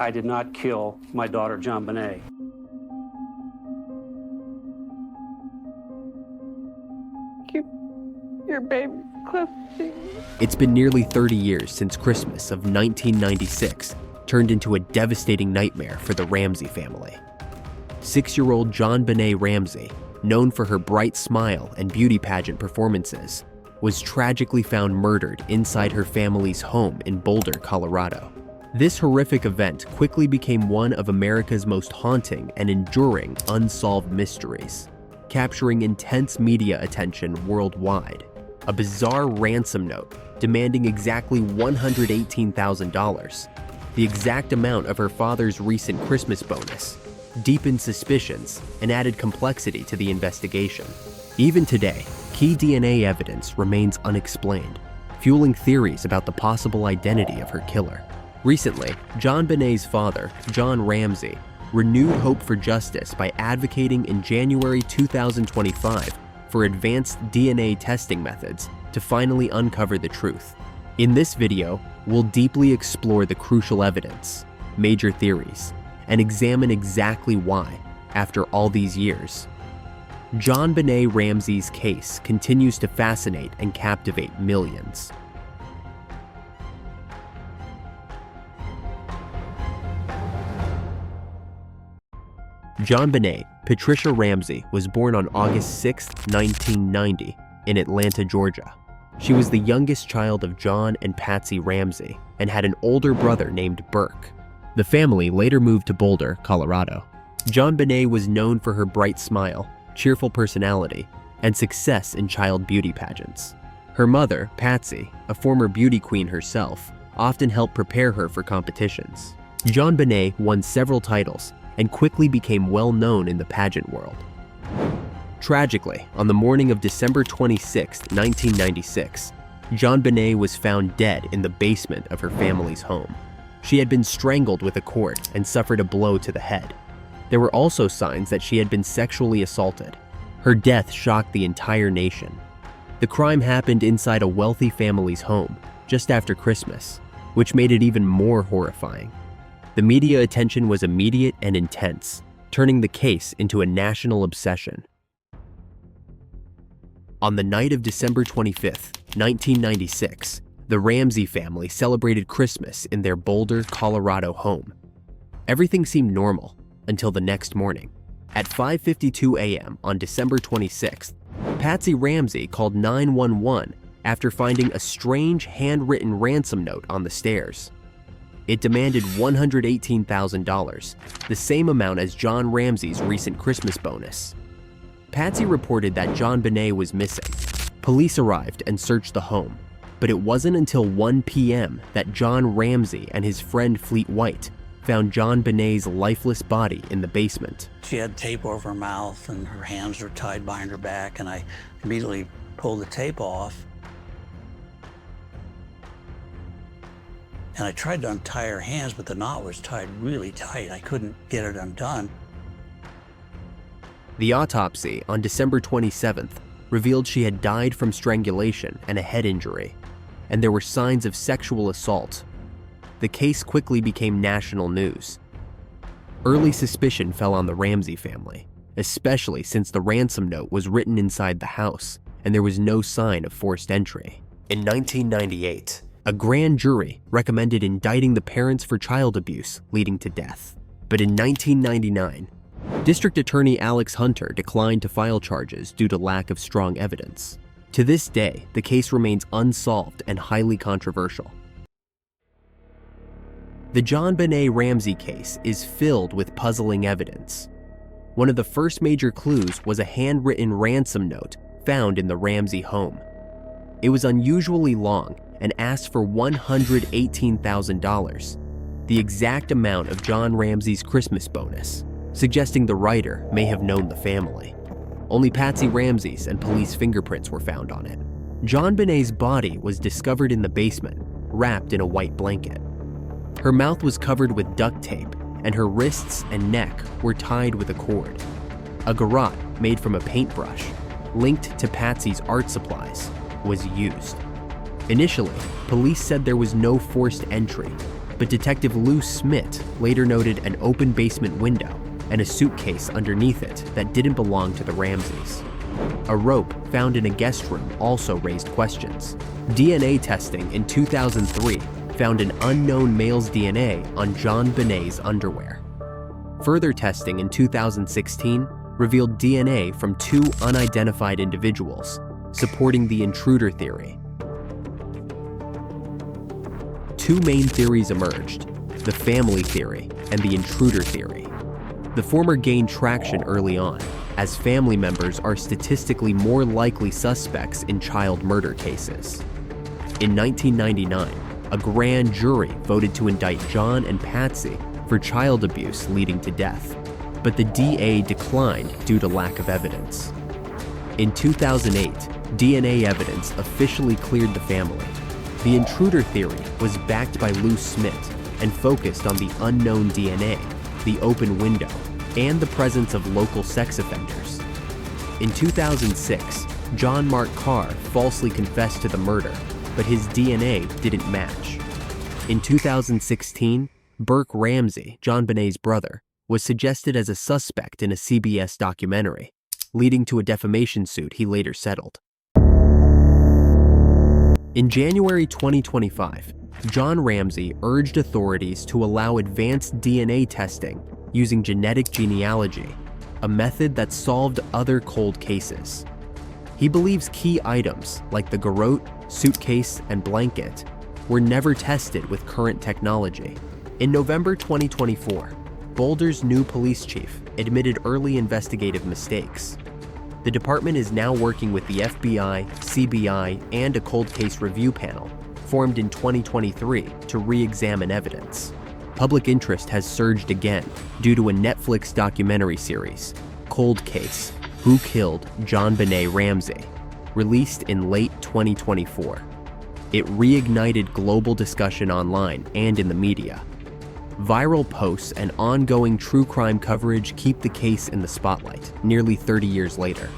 I did not kill my daughter, JonBenét. Keep your baby close to you. It's been nearly 30 years since Christmas of 1996 turned into a devastating nightmare for the Ramsey family. 6-year-old JonBenét Ramsey, known for her bright smile and beauty pageant performances, was tragically found murdered inside her family's home in Boulder, Colorado. This horrific event quickly became one of America's most haunting and enduring unsolved mysteries, capturing intense media attention worldwide. A bizarre ransom note demanding exactly $118,000, the exact amount of her father's recent Christmas bonus, deepened suspicions and added complexity to the investigation. Even today, key DNA evidence remains unexplained, fueling theories about the possible identity of her killer. Recently, JonBenét's father, John Ramsey, renewed hope for justice by advocating in January 2025 for advanced DNA testing methods to finally uncover the truth. In this video, we'll deeply explore the crucial evidence, major theories, and examine exactly why, after all these years, JonBenét Ramsey's case continues to fascinate and captivate millions. JonBenét Patricia Ramsey was born on August 6, 1990, in Atlanta, Georgia. She was the youngest child of John and Patsy Ramsey and had an older brother named Burke. The family later moved to Boulder, Colorado. JonBenét was known for her bright smile, cheerful personality, and success in child beauty pageants. Her mother, Patsy, a former beauty queen herself, often helped prepare her for competitions. JonBenét won several titles and quickly became well known in the pageant world. Tragically, on the morning of December 26, 1996, JonBenét was found dead in the basement of her family's home. She had been strangled with a cord and suffered a blow to the head. There were also signs that she had been sexually assaulted. Her death shocked the entire nation. The crime happened inside a wealthy family's home just after Christmas, which made it even more horrifying. The media attention was immediate and intense, turning the case into a national obsession. On the night of December 25, 1996, the Ramsey family celebrated Christmas in their Boulder, Colorado home. Everything seemed normal until the next morning. At 5:52 a.m. on December 26th, Patsy Ramsey called 911 after finding a strange handwritten ransom note on the stairs. It demanded $118,000, the same amount as John Ramsey's recent Christmas bonus. Patsy reported that JonBenét was missing. Police arrived and searched the home, but it wasn't until 1 p.m. that John Ramsey and his friend Fleet White found JonBenét's lifeless body in the basement. She had tape over her mouth and her hands were tied behind her back, and I immediately pulled the tape off. And I tried to untie her hands, but the knot was tied really tight. I couldn't get it undone. The autopsy on December 27th revealed she had died from strangulation and a head injury, and there were signs of sexual assault. The case quickly became national news. Early suspicion fell on the Ramsey family, especially since the ransom note was written inside the house and there was no sign of forced entry. In 1998, a grand jury recommended indicting the parents for child abuse leading to death. But in 1999, District Attorney Alex Hunter declined to file charges due to lack of strong evidence. To this day, the case remains unsolved and highly controversial. The JonBenét Ramsey case is filled with puzzling evidence. One of the first major clues was a handwritten ransom note found in the Ramsey home. It was unusually long and asked for $118,000, the exact amount of John Ramsey's Christmas bonus, suggesting the writer may have known the family. Only Patsy Ramsey's and police fingerprints were found on it. JonBenét's body was discovered in the basement, wrapped in a white blanket. Her mouth was covered with duct tape, and her wrists and neck were tied with a cord. A garrote made from a paintbrush, linked to Patsy's art supplies, was used. Initially, police said there was no forced entry, but Detective Lou Smith later noted an open basement window and a suitcase underneath it that didn't belong to the Ramseys. A rope found in a guest room also raised questions. DNA testing in 2003 found an unknown male's DNA on JonBenét's underwear. Further testing in 2016 revealed DNA from 2 unidentified individuals, supporting the intruder theory. 2 main theories emerged: the family theory and the intruder theory. The former gained traction early on, as family members are statistically more likely suspects in child murder cases. In 1999, a grand jury voted to indict John and Patsy for child abuse leading to death, but the DA declined due to lack of evidence. In 2008, DNA evidence officially cleared the family. The intruder theory was backed by Lou Smith and focused on the unknown DNA, the open window, and the presence of local sex offenders. In 2006, John Mark Carr falsely confessed to the murder, but his DNA didn't match. In 2016, Burke Ramsey, JonBenét's brother, was suggested as a suspect in a CBS documentary, leading to a defamation suit he later settled. In January 2025, John Ramsey urged authorities to allow advanced DNA testing using genetic genealogy, a method that solved other cold cases. He believes key items like the garrote, suitcase, and blanket were never tested with current technology. In November 2024, Boulder's new police chief admitted early investigative mistakes. The department is now working with the FBI, CBI, and a cold case review panel formed in 2023 to re-examine evidence. Public interest has surged again due to a Netflix documentary series, Cold Case: Who Killed JonBenét Ramsey, released in late 2024. It reignited global discussion online and in the media. Viral posts and ongoing true crime coverage keep the case in the spotlight nearly 30 years later.